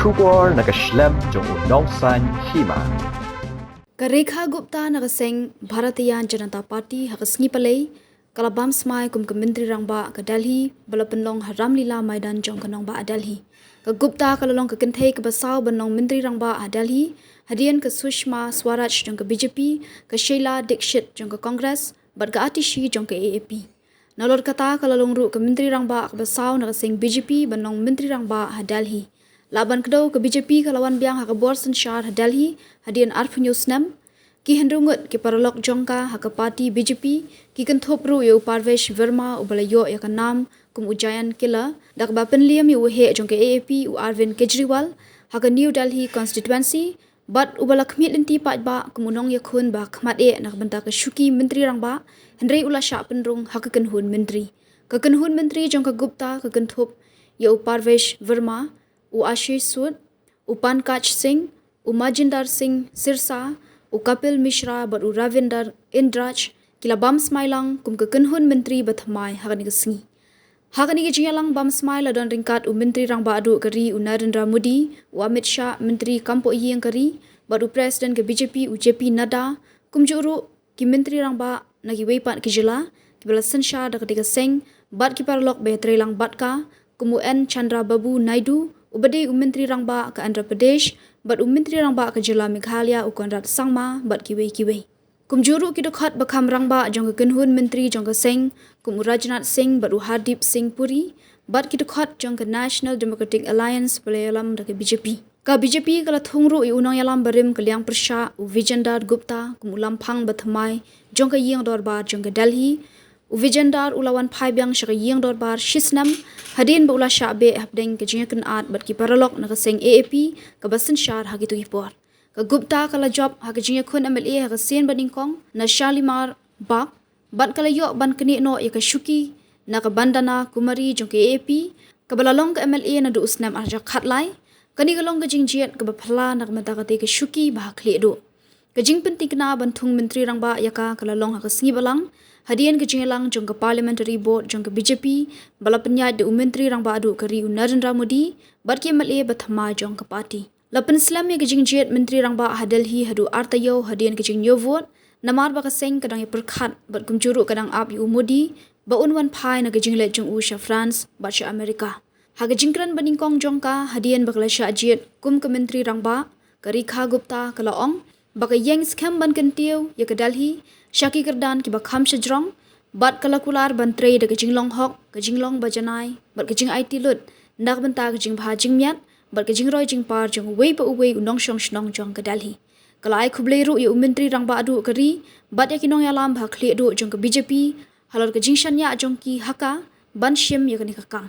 Shubor nakaslem jong unongsan Hima. Rekha Gupta nagaseng Bharatiya Janata Party hakasngi palay kalabam Smai kum ke Myntri Rangbah ke Delhi balapenlong haram lila maidan jong kanong ba Delhi ke Gupta kalalong ke Kynthei ke basau benong Myntri Rangbah Delhi hadian ke Sushma Swaraj jong ke BJP ke Sheila Dikshit jong ke Congress bat ke Atishi jong ke AAP nalor kata kalalong ru ke Myntri Rangbah ke basau nagaseng BJP benong Myntri Rangbah Delhi laban kedau ke BJP kalawan biang haka borsen syar Delhi hadian arfunyus nem ki hendrungut ki paralok jongka haka parti BJP ki kenthop ru yu Parvesh Verma ubalayo ya kanam kum ujayan kila dak ba penliam yu he jongke AAP u Arvind Kejriwal haka New Delhi constituency bat ubala khmit linti pat ba kumunong ya khun ba khmat e nak banta ke Shuki Myntri Rangbah hendrei ula sha penrung haka kenhun Myntri ke kenhun Myntri jongka Gupta ke kenthop yu Parvesh Verma u Ashish Sood, u Pankaj Singh, u Majinder Singh Sirsa, u Kapil Mishra bat u Ravinder Indraj, kila bam smailang kum ke kenhun Myntri bathamai hakani kesengi. Hakani ke jialang bam smai ladon ringkat u Myntri Rangbah adu keri u Narendra Modi, u Amit Shah Myntri Kampo Iyeng keri, bat u Presiden ke BJP u JP Nada, kum juru ki Myntri Rangbah nagi weipat ke jela, ki balasan Shah da ketika seng, bat ki parlok betrelang batka, kum u N Chandra Babu Naidu, ubadi Myntri Rangbah ke Andhra Pradesh, bat Myntri Rangbah ke Jela Meghalaya u Konrad Sangma bat kiwei. Kum juru ki dokhat bakam Rangbah jong ke kenhun Myntri jong ke Seng, kum Rajnath Singh bat Hardip Singh Puri, bat ki dokhat jong ke National Democratic Alliance pelayalam ke BJP. Ka BJP kala thungru i unang yalam barim ke Liang Persha u Vijendar Gupta kum Lampang bathamai jong ke Yeng Dorbar jong ke Delhi, u Vijendar ulawan phai biang shaka Yeng Dorbar shisnam hadin ba ula syabe habdeng ke jingakan at bat ki paralok nakaseng AAP ke basen syar hagitu hipor ke Gupta kala job hak jingakun MLA hak sen baningkong na Shalimar Bak bat kala yok ban keni no ya ke Shuki na ke Bandana Kumari jong ke AAP ke balalong ke MLA na du usnam arja khatlai kani kalong ke jingjiat ke baphala nak mata ke Shuki bah kli do ke jing penting kena bantung Myntri Rangbah yaka kala long hak sengi balang hadian ke jingalang jong ke parliamentary board jong ke BJP bala penyat de Myntri Rangbah adu keri u Narendra Modi bat ki MLA bathama jong ke parti lapan Islam ke jingjiat Myntri Rangbah Delhi hadu artayo hadian ke jing yo vote namar ba ka seng kadang ya perkhat bat kum juru kadang ap yu Modi ba unwan phai na ke jinglet jong u sha France bat sha Amerika ha ke jingkran baningkong jong ka hadian bakla sha jiat kum ke Myntri Rangbah ke Rekha Gupta kala ong baka yeng skam ban kentiu ya ke Delhi Shaki kerdan ki bakham sejrong bat kalakular bantrei de jinglong hok ke jinglong bajanai bat ke jing IT lut ndak benta ke jing bha jing miat bat ke jing roi jing par jong wei pa uwei unong shong shnong jong ke Delhi kalai khublei ru yu Myntri Rangbah adu keri bat ya kinong yalam bha khli du jong ke BJP halor ke jing shanya jong ki haka ban shim ya ke ni kakang